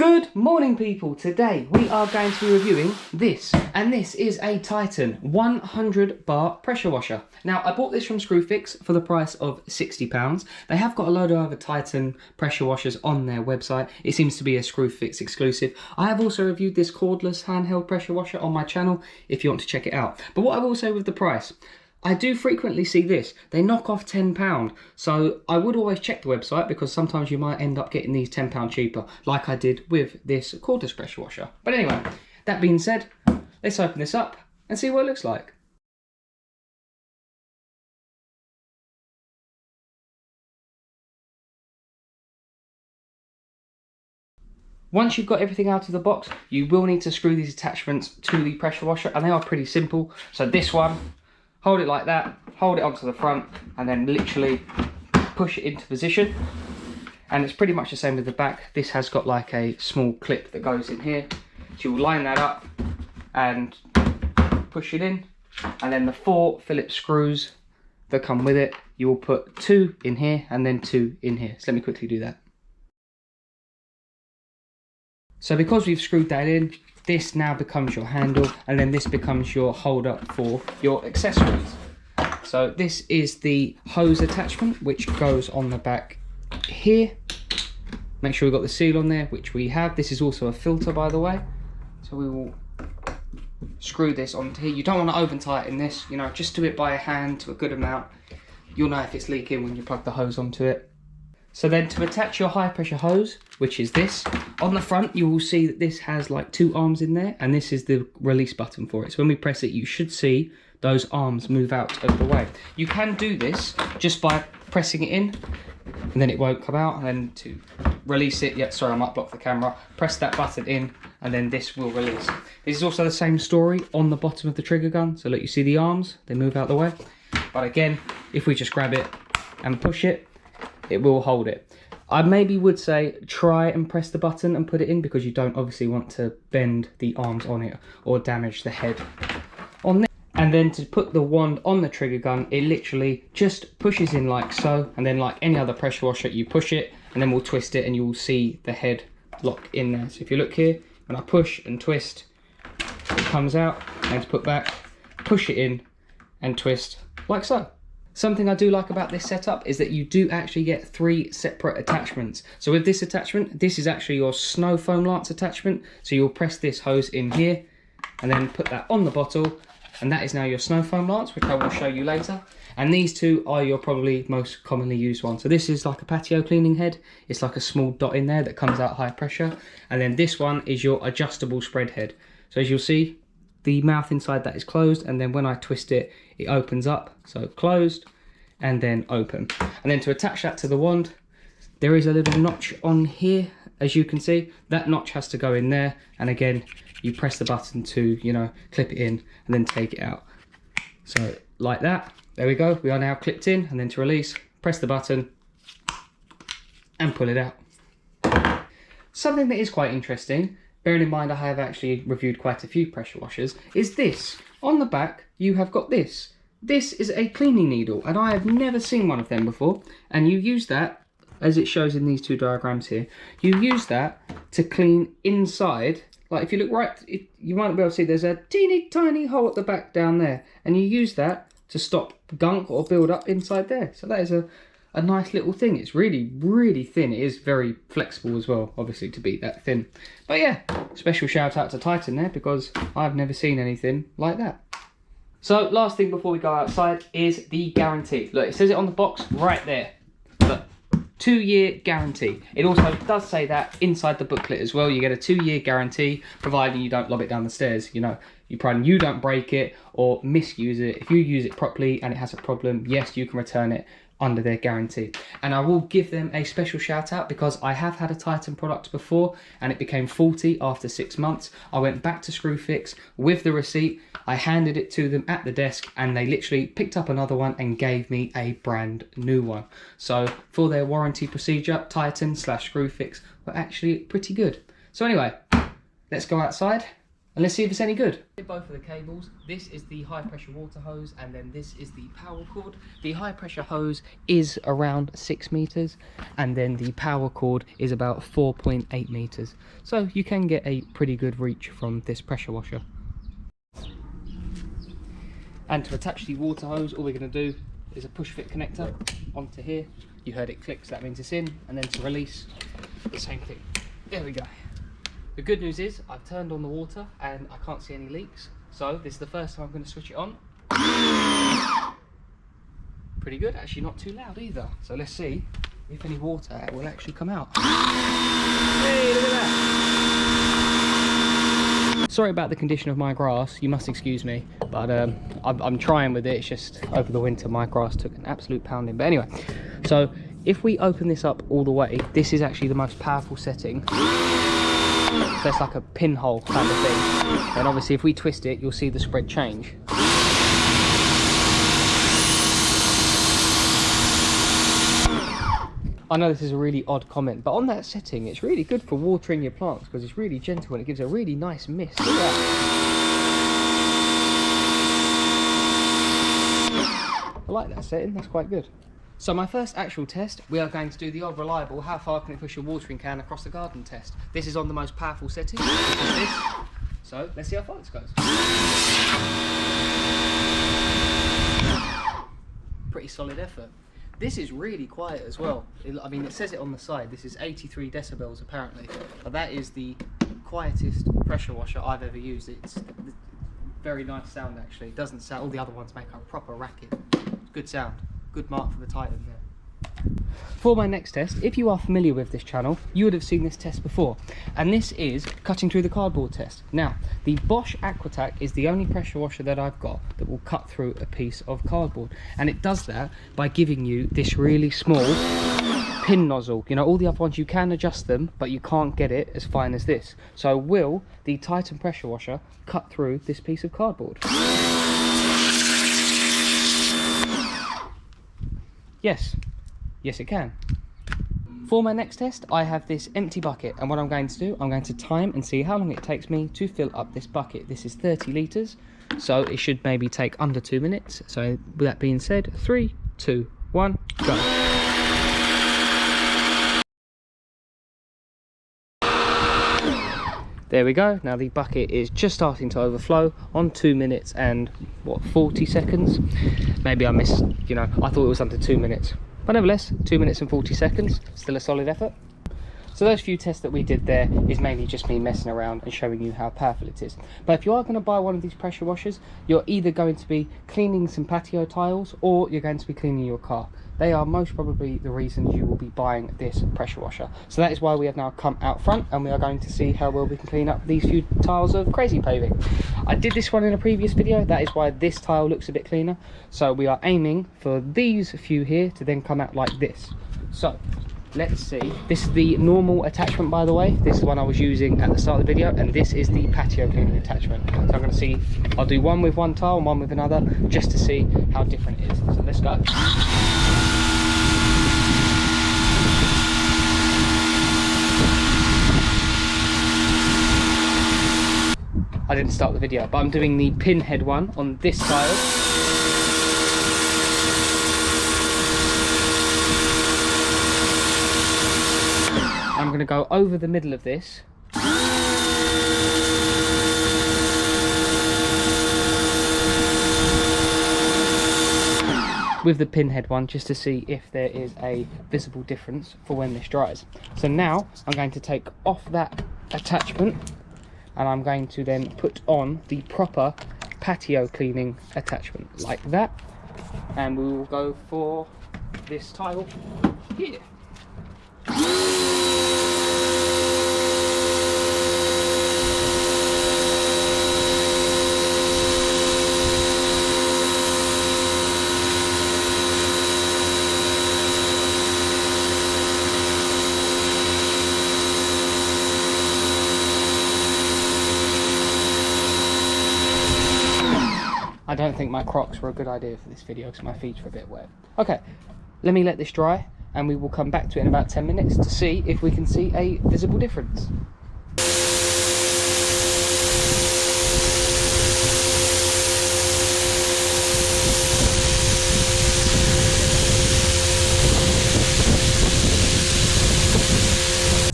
Good morning people, today we are going to be reviewing this, and this is a Titan 100 bar pressure washer. Now I bought this from Screwfix for the price of £60. They have got a load of other Titan pressure washers on their website. It seems to be a Screwfix exclusive. I have also reviewed this cordless handheld pressure washer on my channel if you want to check it out. But what I will say with the price, I do frequently see this. They knock off £10. So I would always check the website because sometimes you might end up getting these £10 cheaper, like I did with this cordless pressure washer. But anyway, that being said, let's open this up and see what it looks like. Once you've got everything out of the box, you will need to screw these attachments to the pressure washer, and they are pretty simple. So this one, hold it like that, hold it onto the front, and then literally push it into position. And it's pretty much the same with the back. This has got like a small clip that goes in here. So you'll line that up and push it in. And then the 4 Phillips screws that come with it, you will put 2 in here and then 2 in here. So let me quickly do that. So because we've screwed that in, this now becomes your handle, and then this becomes your holder for your accessories. So this is the hose attachment, which goes on the back here. Make sure we've got the seal on there, which we have. This is also a filter, by the way. So we will screw this onto here. You don't want to open tighten this, you know, just do it by hand to a good amount. You'll know if it's leaking when you plug the hose onto it. So then to attach your high pressure hose, which is this, on the front you will see that this has like 2 arms in there, and this is the release button for it. So when we press it, you should see those arms move out of the way. You can do this just by pressing it in, and then it won't come out. And then to release it, sorry I might block the camera, press that button in and then this will release. This is also the same story on the bottom of the trigger gun. So look, you see the arms, they move out the way. But again, if we just grab it and push it, it will hold it. I maybe would say try and press the button and put it in, because you don't obviously want to bend the arms on it or damage the head on this. And then to put the wand on the trigger gun, it literally just pushes in like so, and then like any other pressure washer, you push it and then we'll twist it and you will see the head lock in there. So if you look here, when I push and twist, it comes out, and to put back, push it in and twist like so. Something I do like about this setup is that you do actually get 3 separate attachments. So with this attachment, this is actually your snow foam lance attachment. So you'll press this hose in here and then put that on the bottle, and that is now your snow foam lance, which I will show you later. And these 2 are your probably most commonly used ones. So this is like a patio cleaning head. It's like a small dot in there that comes out high pressure. And then this one is your adjustable spread head. So as you'll see, the mouth inside that is closed, and then when I twist it, it opens up. So closed and then open. And then to attach that to the wand, there is a little notch on here, as you can see. That notch has to go in there, and again you press the button to, you know, clip it in and then take it out. So like that, there we go, we are now clipped in. And then to release, press the button and pull it out. Something that is quite interesting, bearing in mind I have actually reviewed quite a few pressure washers, is this. On the back, you have got this. This is a cleaning needle, and I have never seen one of them before. And you use that, as it shows in these 2 diagrams here, you use that to clean inside. Like if you look right, you might be able to see there's a teeny tiny hole at the back down there. And you use that to stop gunk or build up inside there. So that is a nice little thing. It's really, really thin. It is very flexible as well, obviously, to be that thin. But yeah, special shout out to Titan there, because I've never seen anything like that. So last thing before we go outside is the guarantee. Look, it says it on the box right there. Look, 2-year guarantee. It also does say that inside the booklet as well. You get a 2-year guarantee, providing you don't lob it down the stairs. You know, providing you don't break it or misuse it. If you use it properly and it has a problem, yes, you can return it under their guarantee. And I will give them a special shout out, because I have had a Titan product before and it became faulty after 6 months. I went back to Screwfix with the receipt, I handed it to them at the desk, and they literally picked up another one and gave me a brand new one. So for their warranty procedure, Titan / Screwfix were actually pretty good. So anyway, let's go outside And let's see if it's any good. Both of the cables. This is the high pressure water hose, and then this is the power cord. The high pressure hose is around 6 meters, and then the power cord is about 4.8 meters. So you can get a pretty good reach from this pressure washer. And to attach the water hose, all we're going to do is a push fit connector onto here. You heard it click, so that means it's in, and then to release, the same thing. There we go. The good news is I've turned on the water and I can't see any leaks, so this is the first time I'm going to switch it on. Pretty good, actually not too loud either. So let's see if any water will actually come out. Hey, look at that! Sorry about the condition of my grass, you must excuse me, but I'm trying with it. It's just over the winter my grass took an absolute pounding. But anyway, so if we open this up all the way, this is actually the most powerful setting. So it's like a pinhole kind of thing. And obviously if we twist it, you'll see the spread change. I know this is a really odd comment, but on that setting, it's really good for watering your plants because it's really gentle and it gives a really nice mist. Look at that. I like that setting, that's quite good. So my first actual test, we are going to do the old reliable, how far can it push your watering can across the garden test. This is on the most powerful setting, which is this. So let's see how far this goes. Pretty solid effort. This is really quiet as well. I mean, it says it on the side. This is 83 decibels apparently, but that is the quietest pressure washer I've ever used. It's very nice sound actually. It doesn't sound, all the other ones make a proper racket. Good sound. Good mark for the Titan there. For my next test, if you are familiar with this channel, you would have seen this test before, and this is cutting through the cardboard test. Now, the Bosch Aquatac is the only pressure washer that I've got that will cut through a piece of cardboard, and it does that by giving you this really small pin nozzle. You know, all the other ones you can adjust them, but you can't get it as fine as this. So will the Titan pressure washer cut through this piece of cardboard? Yes, yes it can. For my next test, I have this empty bucket, and what I'm going to do, I'm going to time and see how long it takes me to fill up this bucket. This is 30 litres, so it should maybe take under 2 minutes. So with that being said, 3, 2, 1, go. There we go. Now the bucket is just starting to overflow on 2 minutes and what, 40 seconds? Maybe I missed, you know, I thought it was under 2 minutes. But nevertheless, 2 minutes and 40 seconds, still a solid effort. So those few tests that we did there is mainly just me messing around and showing you how powerful it is. But if you are going to buy one of these pressure washers, you're either going to be cleaning some patio tiles or you're going to be cleaning your car. They are most probably the reason you will be buying this pressure washer. So that is why we have now come out front and we are going to see how well we can clean up these few tiles of crazy paving. I did this one in a previous video, that is why this tile looks a bit cleaner. So we are aiming for these few here to then come out like this. So let's see. This is the normal attachment, by the way. This is the one I was using at the start of the video, and this is the patio cleaning attachment. So I'm going to see, I'll do one with one tile and one with another, just to see how different it is. So let's go. I didn't start the video, but I'm doing the pinhead one on this tile. I'm going to go over the middle of this. With the pinhead one, just to see if there is a visible difference for when this dries. So now I'm going to take off that attachment and I'm going to then put on the proper patio cleaning attachment like that, and we will go for this tile here. I don't think my Crocs were a good idea for this video because my feet are a bit wet. Okay, let me let this dry and we will come back to it in about 10 minutes to see if we can see a visible difference.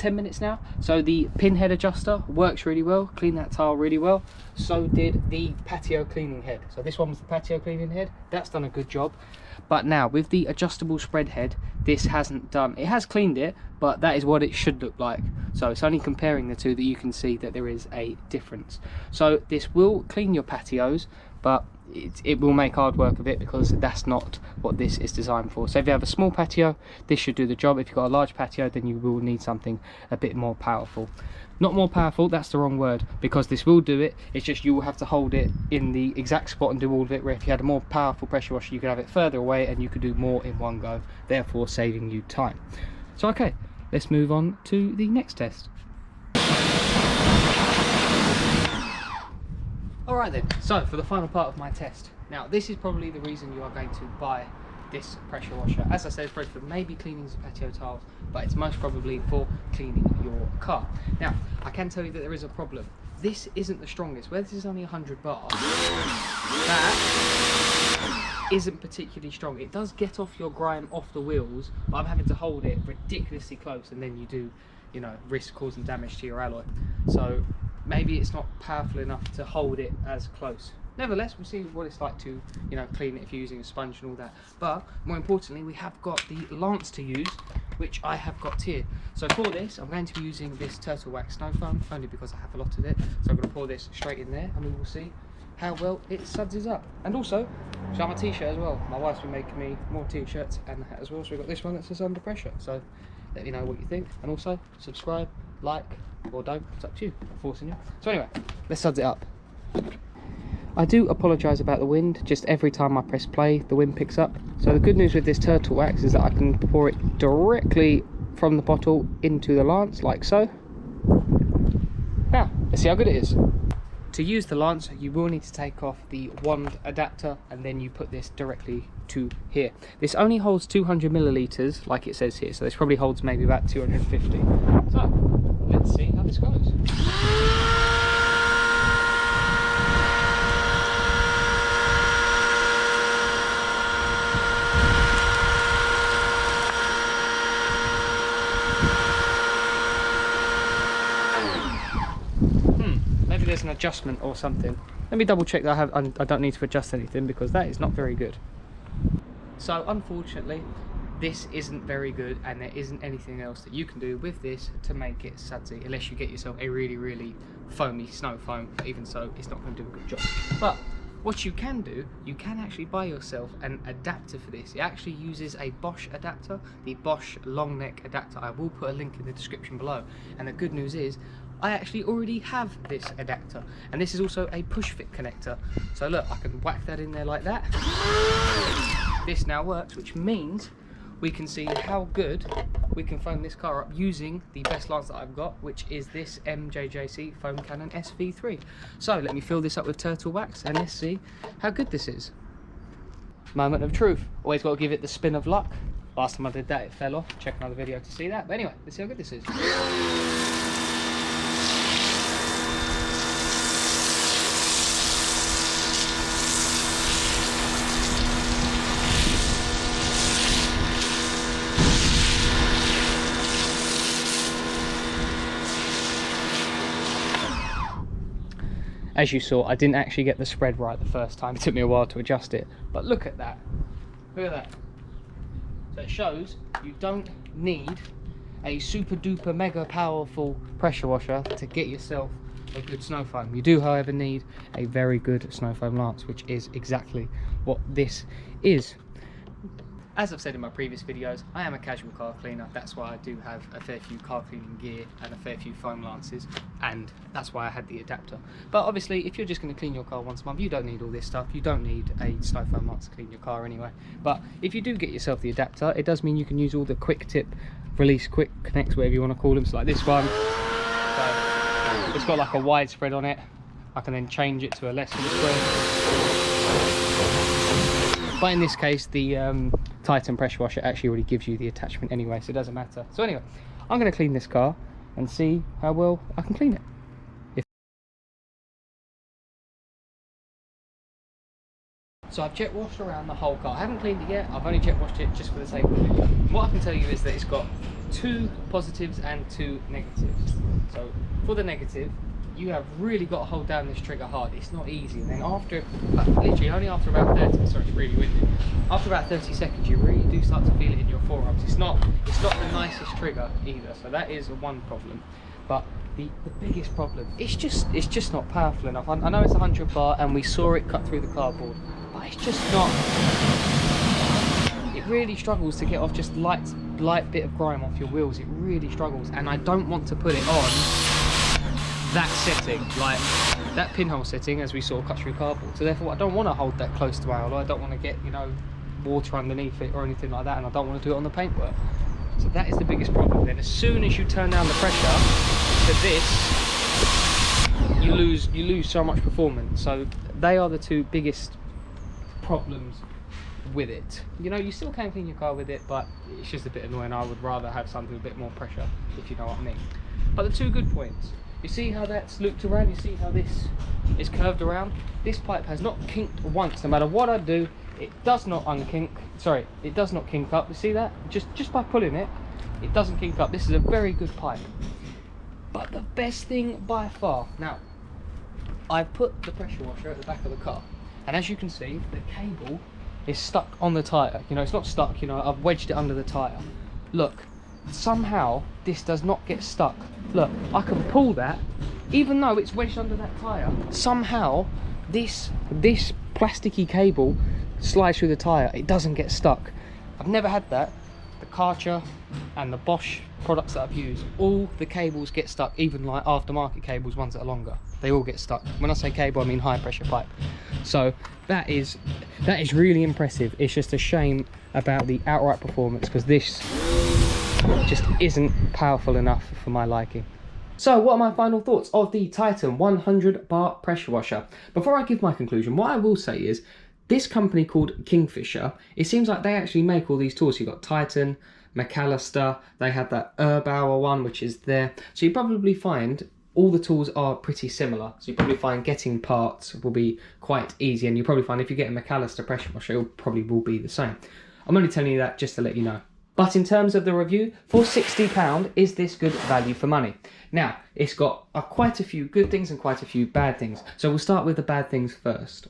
10 minutes now. So the pinhead adjuster works really well, cleaned that tile really well. So did the patio cleaning head. So this one was the patio cleaning head. That's done a good job. But now with the adjustable spread head, this hasn't done, it has cleaned it, but that is what it should look like. So it's only comparing the two that you can see that there is a difference. So this will clean your patios, but it will make hard work of it, because that's not what this is designed for. So if you have a small patio, this should do the job. If you've got a large patio, then you will need something a bit more powerful. Not more powerful, that's the wrong word, because this will do it. It's just you will have to hold it in the exact spot and do all of it, where if you had a more powerful pressure washer, you could have it further away and you could do more in one go, therefore saving you time. So okay, let's move on to the next test. Alright then, so for the final part of my test. Now this is probably the reason you are going to buy this pressure washer. As I said, it's probably for maybe cleaning some patio tiles, but it's most probably for cleaning your car. Now, I can tell you that there is a problem. This isn't the strongest. Where this is only 100 bars, that isn't particularly strong. It does get off your grime off the wheels, but I'm having to hold it ridiculously close, and then you do, you know, risk causing damage to your alloy. So maybe it's not powerful enough to hold it as close. Nevertheless, we'll see what it's like to, you know, clean it if you're using a sponge and all that. But more importantly, we have got the lance to use, which I have got here. So for this, I'm going to be using this turtle wax snow foam, only because I have a lot of it. So I'm going to pour this straight in there, and we will see how well it suds up. And also, show my t-shirt as well. My wife's been making me more t-shirts and the hat as well. So we've got this one that says under pressure. So let me know what you think. And also, subscribe, like, or don't. It's up to you. I'm forcing you. So anyway, let's suds it up. I do apologise about the wind. Just every time I press play, the wind picks up. So the good news with this turtle wax is that I can pour it directly from the bottle into the lance, like so. Now, let's see how good it is. To use the lance, you will need to take off the wand adapter, and then you put this directly to here. This only holds 200 millilitres, like it says here, so this probably holds maybe about 250. So, let's see how this goes. Maybe there's an adjustment or something. Let me double check that I don't need to adjust anything, because that is not very good. So unfortunately, this isn't very good, and there isn't anything else that you can do with this to make it sudsy, unless you get yourself a really foamy snow foam. But even so, it's not going to do a good job. But what you can do, you can actually buy yourself an adapter for this. It actually uses a Bosch adapter, the Bosch long neck adapter. I will put a link in the description below. And the good news is, I actually already have this adapter, and this is also a push fit connector. So look, I can whack that in there like that. This now works, which means we can see how good we can foam this car up using the best lance that I've got, which is this MJJC Foam Cannon SV3. So let me fill this up with turtle wax, and let's see how good this is. Moment of truth. Always got to give it the spin of luck. Last time I did that, it fell off. Check another video to see that. But anyway, let's see how good this is. As you saw, I didn't actually get the spread right the first time. It took me a while to adjust it. But look at that. Look at that. So it shows you don't need a super duper mega powerful pressure washer to get yourself a good snow foam. You do, however, need a very good snow foam lance, which is exactly what this is. As I've said in my previous videos, I am a casual car cleaner. That's why I do have a fair few car cleaning gear and a fair few foam lances, and that's why I had the adapter. But obviously, if you're just going to clean your car once a month, you don't need all this stuff. You don't need a snow foam lance to clean your car anyway. But if you do get yourself the adapter, it does mean you can use all the quick tip, release quick connects, whatever you want to call them. So like this one, so it's got like a wide spread on it. I can then change it to a less spread. But in this case, the Titan pressure washer actually already gives you the attachment anyway, so it doesn't matter. So anyway, I'm going to clean this car and see how well I can clean it. So I've jet washed around the whole car. I haven't cleaned it yet, I've only jet washed it just for the sake of it. What I can tell you is that it's got 2 positives and 2 negatives. So for the negative, you have really got to hold down this trigger hard. It's not easy. And then after, literally only after about 30, sorry, it's really windy. After about 30 seconds, you really do start to feel it in your forearms. It's not the nicest trigger either. So that is one problem. But the biggest problem, it's just not powerful enough. I know it's 100 bar and we saw it cut through the cardboard, but it's just not. It really struggles to get off just light bit of grime off your wheels. It really struggles, and I don't want to put it on that setting, like that pinhole setting as we saw cut through cardboard. So therefore I don't want to hold that close to my oil. I don't want to get, you know, water underneath it or anything like that, and I don't want to do it on the paintwork. So that is the biggest problem. Then as soon as you turn down the pressure to this, you lose so much performance. So they are the 2 biggest problems with it. You know, you still can clean your car with it, but it's just a bit annoying. I would rather have something with a bit more pressure, if you know what I mean. But the 2 good points, you see how that's looped around, you see how this is curved around. This pipe has not kinked once. No matter what I do, it does not unkink. Sorry, it does not kink up. You see that? Just by pulling it, it doesn't kink up. This is a very good pipe. But the best thing by far, now I've put the pressure washer at the back of the car, and as you can see, the cable is stuck on the tyre. You know, it's not stuck, you know, I've wedged it under the tyre. Look, somehow this does not get stuck. Look, I can pull that, even though it's wedged under that tyre, somehow this plasticky cable slides through the tyre. It doesn't get stuck. I've never had that. The Karcher and the Bosch products that I've used, all the cables get stuck, even like aftermarket cables, ones that are longer. They all get stuck. When I say cable, I mean high pressure pipe. So that is really impressive. It's just a shame about the outright performance, because this just isn't powerful enough for my liking. So what are my final thoughts of the Titan 100 bar pressure washer? Before I give my conclusion, what I will say is this company called Kingfisher, it seems like they actually make all these tools. You've got Titan, McAllister, they had that Erbauer one, which is there. So you probably find all the tools are pretty similar. So you probably find getting parts will be quite easy, and you probably find if you get a McAllister pressure washer, it probably will be the same. I'm only telling you that just to let you know. But in terms of the review, for £60, is this good value for money? Now, it's got quite a few good things and quite a few bad things. So we'll start with the bad things first.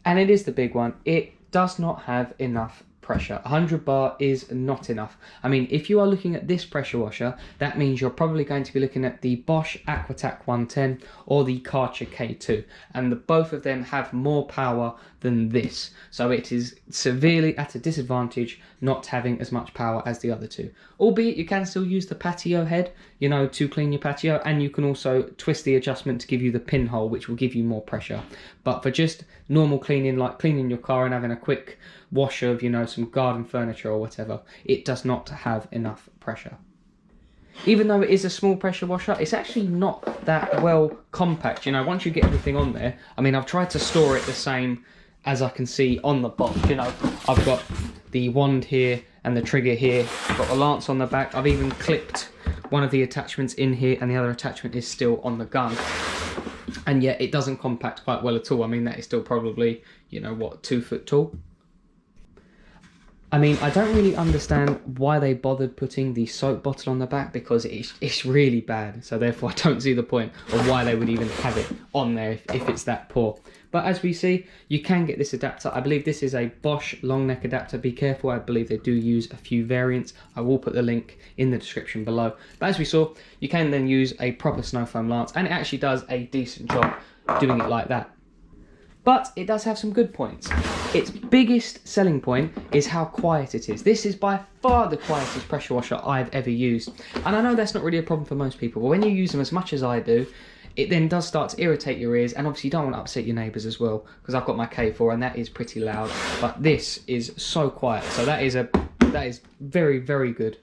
And it is the big one. It does not have enough pressure. 100 bar is not enough. I mean, if you are looking at this pressure washer, that means you're probably going to be looking at the Bosch Aquatac 110 or the Karcher K2, and both of them have more power than this, so it is severely at a disadvantage not having as much power as the other two. Albeit you can still use the Patio head, you know, to clean your patio, and you can also twist the adjustment to give you the pinhole, which will give you more pressure. But for just normal cleaning, like cleaning your car and having a quick wash of, you know, some garden furniture or whatever, it does not have enough pressure. Even though it is a small pressure washer, it's actually not that well compact. You know, once you get everything on there, I mean, I've tried to store it the same as I can see on the box. You know, I've got the wand here and the trigger here, I've got the lance on the back. I've even clipped one of the attachments in here, and the other attachment is still on the gun. And yet it doesn't compact quite well at all. I mean, that is still probably, you know, what, 2 foot tall? I mean, I don't really understand why they bothered putting the soap bottle on the back, because it's really bad. So therefore I don't see the point of why they would even have it on there if it's that poor. But as we see, you can get this adapter. I believe this is a Bosch long neck adapter. Be careful, I believe they do use a few variants. I will put the link in the description below. But as we saw, you can then use a proper snow foam lance, and it actually does a decent job doing it like that. But it does have some good points. Its biggest selling point is how quiet it is. This is by far the quietest pressure washer I've ever used. And I know that's not really a problem for most people, but when you use them as much as I do, it then does start to irritate your ears, and obviously you don't want to upset your neighbours as well, because I've got my K4 and that is pretty loud, but this is so quiet. So that is very, very good.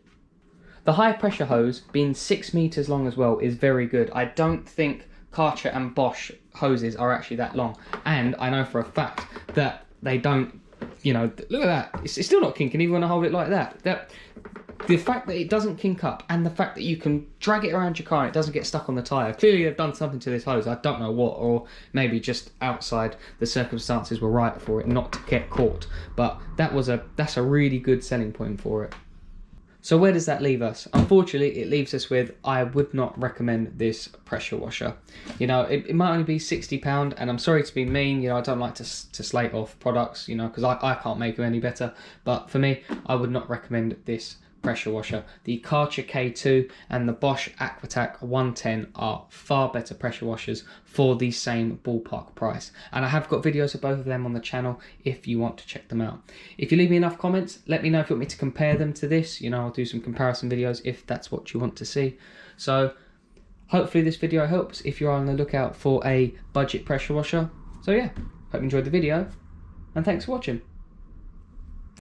The high pressure hose being 6 meters long as well is very good. I don't think Karcher and Bosch hoses are actually that long, and I know for a fact that they don't, you know, look at that, it's still not kinking even when I hold it like that. the fact that it doesn't kink up and the fact that you can drag it around your car and it doesn't get stuck on the tyre. Clearly they've done something to this hose, I don't know what, or maybe just outside the circumstances were right for it not to get caught. But that's a really good selling point for it. So where does that leave us? Unfortunately, it leaves us with, I would not recommend this pressure washer. You know, it might only be £60, and I'm sorry to be mean, you know, I don't like to slate off products, you know, because I can't make them any better. But for me, I would not recommend this pressure washer. The Karcher K2 and the Bosch Aquatac 110 are far better pressure washers for the same ballpark price, and I have got videos of both of them on the channel if you want to check them out. If you leave me enough comments, let me know if you want me to compare them to this. You know, I'll do some comparison videos if that's what you want to see. So hopefully this video helps if you're on the lookout for a budget pressure washer. So yeah, hope you enjoyed the video, and thanks for watching.